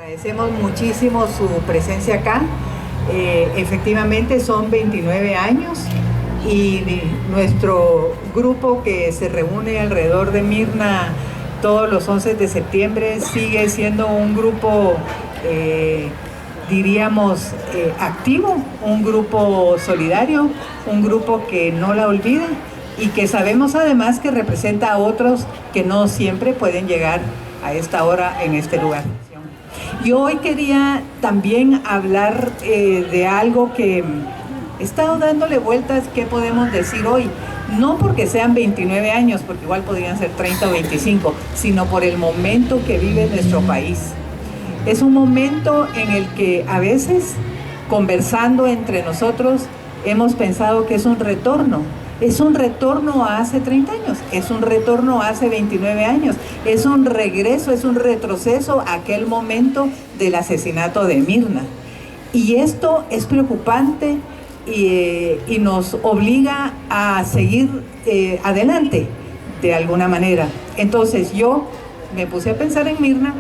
Agradecemos muchísimo su presencia acá. Efectivamente son 29 años y nuestro grupo que se reúne alrededor de Mirna todos los 11 de septiembre sigue siendo un grupo, diríamos, activo, un grupo solidario, un grupo que no la olvida y que sabemos además que representa a otros que no siempre pueden llegar a esta hora en este lugar. Yo hoy quería también hablar de algo que he estado dándole vueltas, ¿qué podemos decir hoy? No porque sean 29 años, porque igual podrían ser 30 o 25, sino por el momento que vive nuestro país. Es un momento en el que a veces, conversando entre nosotros, hemos pensado que es un retorno. Es un retorno a hace 30 años, es un retorno a hace 29 años, es un regreso, es un retroceso a aquel momento del asesinato de Mirna. Y esto es preocupante y nos obliga a seguir adelante de alguna manera. Entonces yo me puse a pensar en Mirna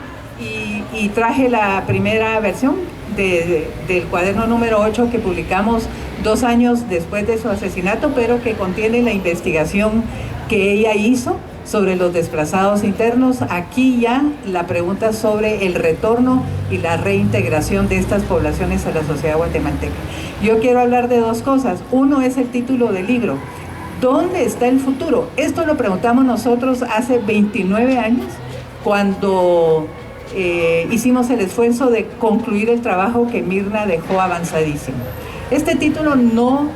y traje la primera versión del cuaderno número 8 que publicamos 2 años después de su asesinato, pero que contiene la investigación que ella hizo sobre los desplazados internos. Aquí ya la pregunta sobre el retorno y la reintegración de estas poblaciones a la sociedad guatemalteca. Yo quiero hablar de 2 cosas. Uno es el título del libro. ¿Dónde está el futuro? Esto lo preguntamos nosotros hace 29 años, cuando hicimos el esfuerzo de concluir el trabajo que Mirna dejó avanzadísimo. Este título no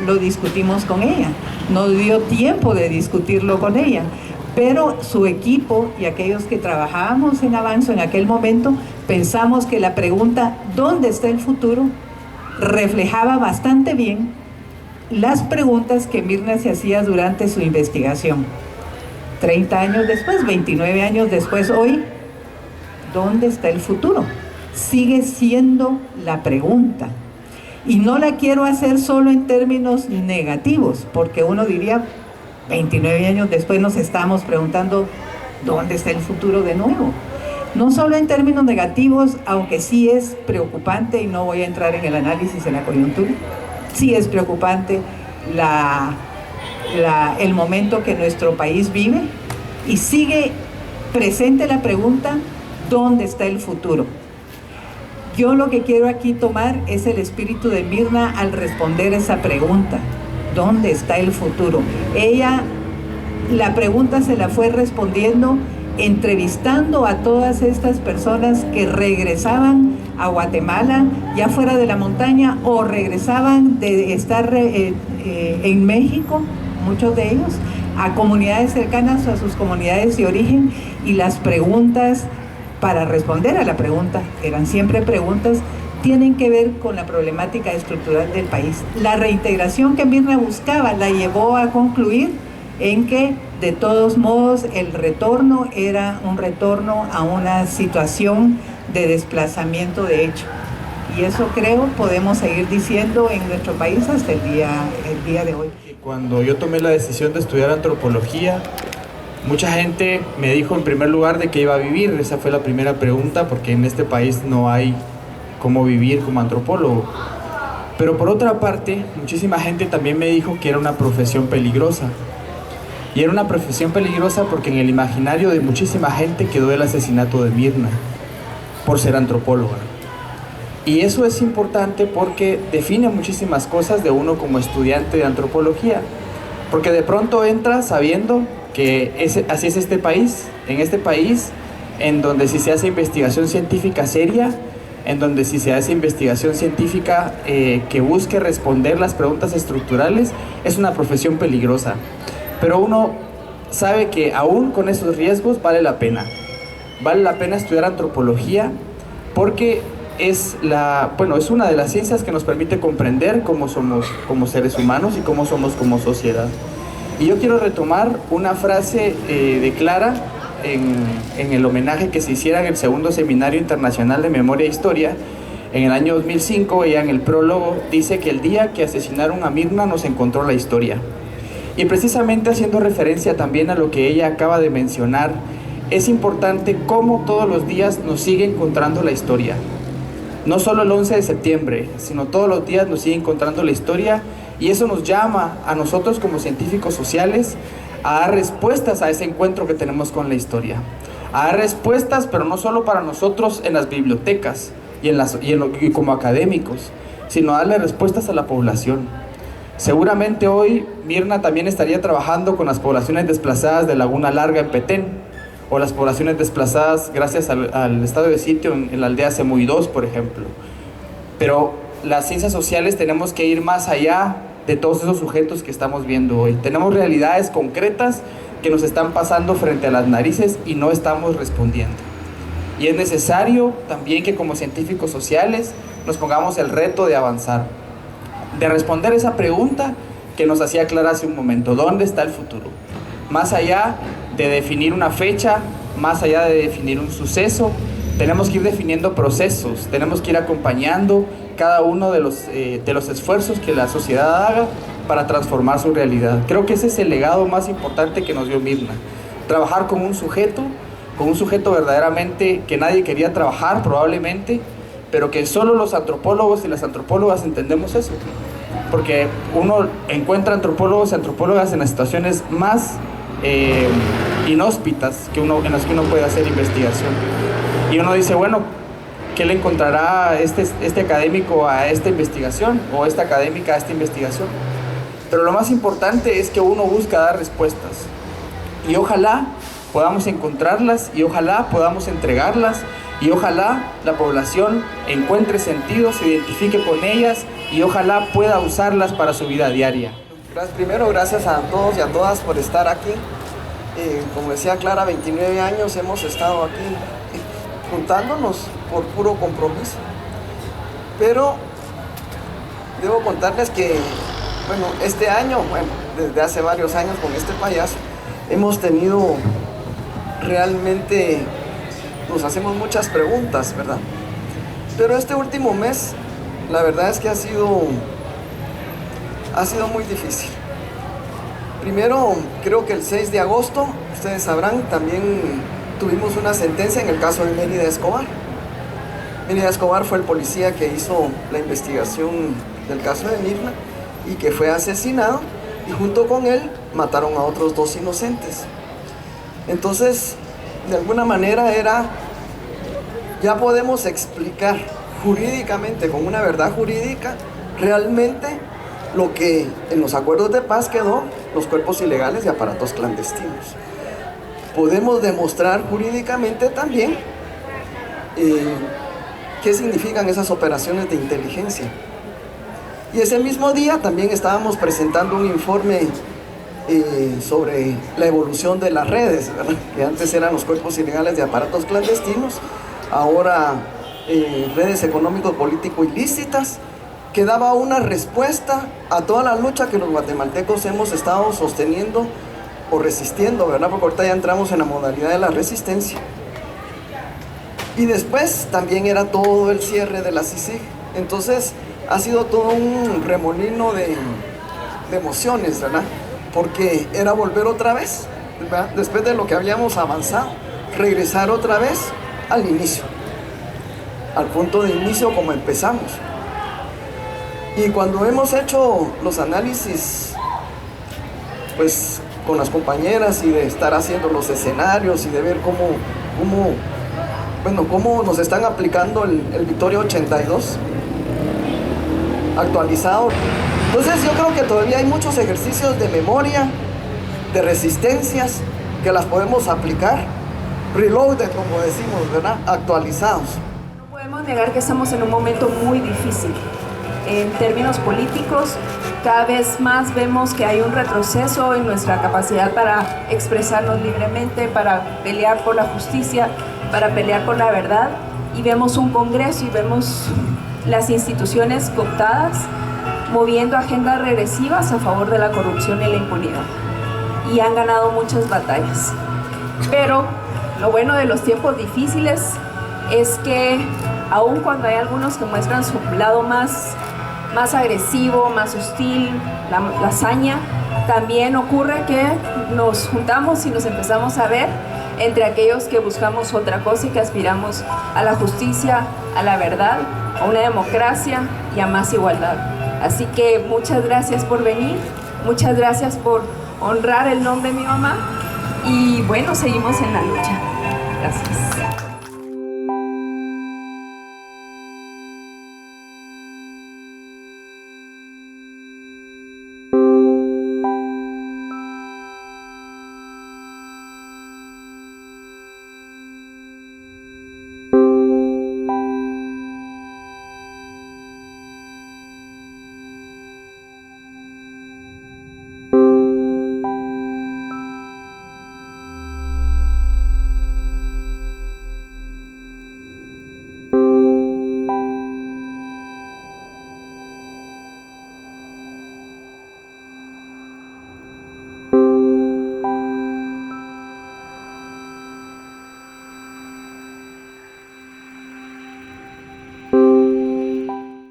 lo discutimos con ella, no dio tiempo de discutirlo con ella, pero su equipo y aquellos que trabajábamos en Avanzo en aquel momento pensamos que la pregunta ¿dónde está el futuro? Reflejaba bastante bien las preguntas que Mirna se hacía durante su investigación. 30 años después, 29 años después, hoy, ¿dónde está el futuro? Sigue siendo la pregunta. Y no la quiero hacer solo en términos negativos, porque uno diría, 29 años después nos estamos preguntando, ¿dónde está el futuro de nuevo? No solo en términos negativos, aunque sí es preocupante, y no voy a entrar en el análisis de la coyuntura, sí es preocupante el momento que nuestro país vive, y sigue presente la pregunta, ¿dónde está el futuro? Yo lo que quiero aquí tomar es el espíritu de Mirna al responder esa pregunta. ¿Dónde está el futuro? Ella, la pregunta se la fue respondiendo entrevistando a todas estas personas que regresaban a Guatemala, ya fuera de la montaña, o regresaban de estar en México, muchos de ellos, a comunidades cercanas, a sus comunidades de origen, y las preguntas para responder a la pregunta, eran siempre preguntas, tienen que ver con la problemática estructural del país. La reintegración que Mirna buscaba la llevó a concluir en que, de todos modos, el retorno era un retorno a una situación de desplazamiento de hecho. Y eso creo podemos seguir diciendo en nuestro país hasta el día de hoy. Cuando yo tomé la decisión de estudiar antropología, mucha gente me dijo en primer lugar de qué iba a vivir. Esa fue la primera pregunta, porque en este país no hay cómo vivir como antropólogo. Pero por otra parte, muchísima gente también me dijo que era una profesión peligrosa. Y era una profesión peligrosa porque en el imaginario de muchísima gente quedó el asesinato de Mirna por ser antropóloga. Y eso es importante porque define muchísimas cosas de uno como estudiante de antropología. Porque de pronto entra sabiendo que así es este país, en donde si se hace investigación científica seria, en donde si se hace investigación científica que busque responder las preguntas estructurales, es una profesión peligrosa. Pero uno sabe que aún con esos riesgos vale la pena estudiar antropología, porque es una de las ciencias que nos permite comprender cómo somos como seres humanos y cómo somos como sociedad. Y yo quiero retomar una frase de Clara en el homenaje que se hiciera en el segundo Seminario Internacional de Memoria e Historia en el año 2005. Ella en el prólogo dice que el día que asesinaron a Mirna nos encontró la historia. Y precisamente haciendo referencia también a lo que ella acaba de mencionar es importante cómo todos los días nos sigue encontrando la historia. No solo el 11 de septiembre, sino todos los días nos sigue encontrando la historia, y eso nos llama a nosotros como científicos sociales a dar respuestas a ese encuentro que tenemos con la historia. A dar respuestas, pero no solo para nosotros en las bibliotecas y como académicos, sino a darle respuestas a la población. Seguramente hoy Mirna también estaría trabajando con las poblaciones desplazadas de Laguna Larga en Petén, o las poblaciones desplazadas gracias al estado de sitio en la aldea Semuy 2, por ejemplo. Pero las ciencias sociales tenemos que ir más allá de todos esos sujetos que estamos viendo hoy. Tenemos realidades concretas que nos están pasando frente a las narices y no estamos respondiendo. Y es necesario también que como científicos sociales nos pongamos el reto de avanzar, de responder esa pregunta que nos hacía Clara hace un momento: ¿dónde está el futuro? Más allá de definir una fecha, más allá de definir un suceso, tenemos que ir definiendo procesos, tenemos que ir acompañando cada uno de los esfuerzos que la sociedad haga para transformar su realidad. Creo que ese es el legado más importante que nos dio Mirna: trabajar con un sujeto verdaderamente que nadie quería trabajar probablemente, pero que solo los antropólogos y las antropólogas entendemos eso, porque uno encuentra antropólogos y antropólogas en las situaciones más inhóspitas en las que uno puede hacer investigación, y uno dice, bueno, ¿qué le encontrará este académico a esta investigación, o esta académica a esta investigación? Pero lo más importante es que uno busca dar respuestas, y ojalá podamos encontrarlas, y ojalá podamos entregarlas, y ojalá la población encuentre sentido, se identifique con ellas, y ojalá pueda usarlas para su vida diaria. Primero, gracias a todos y a todas por estar aquí. Como decía Clara, 29 años hemos estado aquí juntándonos por puro compromiso. Pero debo contarles que, bueno, este año, desde hace varios años con este payaso, hemos tenido realmente, nos hacemos muchas preguntas, ¿verdad? Pero este último mes, la verdad es que ha sido muy difícil. Primero, creo que el 6 de agosto, ustedes sabrán, también tuvimos una sentencia en el caso de Mérida Escobar. Mérida Escobar fue el policía que hizo la investigación del caso de Mirna y que fue asesinado, y junto con él mataron a otros 2 inocentes. Entonces, de alguna manera ya podemos explicar jurídicamente, con una verdad jurídica, realmente lo que en los acuerdos de paz quedó, los cuerpos ilegales y aparatos clandestinos. Podemos demostrar jurídicamente también qué significan esas operaciones de inteligencia. Y ese mismo día también estábamos presentando un informe sobre la evolución de las redes, ¿verdad? Que antes eran los cuerpos ilegales y aparatos clandestinos, ahora redes económico-político ilícitas, que daba una respuesta a toda la lucha que los guatemaltecos hemos estado sosteniendo o resistiendo, ¿verdad? Porque ahorita ya entramos en la modalidad de la resistencia. Y después también era todo el cierre de la CICIG. Entonces ha sido todo un remolino de emociones, ¿verdad? Porque era volver otra vez, ¿verdad? Después de lo que habíamos avanzado, regresar otra vez al inicio, al punto de inicio como empezamos. Y cuando hemos hecho los análisis, pues con las compañeras, y de estar haciendo los escenarios y de ver cómo nos están aplicando el Victoria 82 actualizado. Entonces yo creo que todavía hay muchos ejercicios de memoria, de resistencias, que las podemos aplicar, reloaded, como decimos, ¿verdad? Actualizados. No podemos negar que estamos en un momento muy difícil. En términos políticos, cada vez más vemos que hay un retroceso en nuestra capacidad para expresarnos libremente, para pelear por la justicia, para pelear por la verdad, y vemos un Congreso y vemos las instituciones cooptadas, moviendo agendas regresivas a favor de la corrupción y la impunidad. Y han ganado muchas batallas. Pero lo bueno de los tiempos difíciles es que, aun cuando hay algunos que muestran su lado más agresivo, más hostil, la hazaña, también ocurre que nos juntamos y nos empezamos a ver entre aquellos que buscamos otra cosa y que aspiramos a la justicia, a la verdad, a una democracia y a más igualdad. Así que muchas gracias por venir, muchas gracias por honrar el nombre de mi mamá y bueno, seguimos en la lucha. Gracias.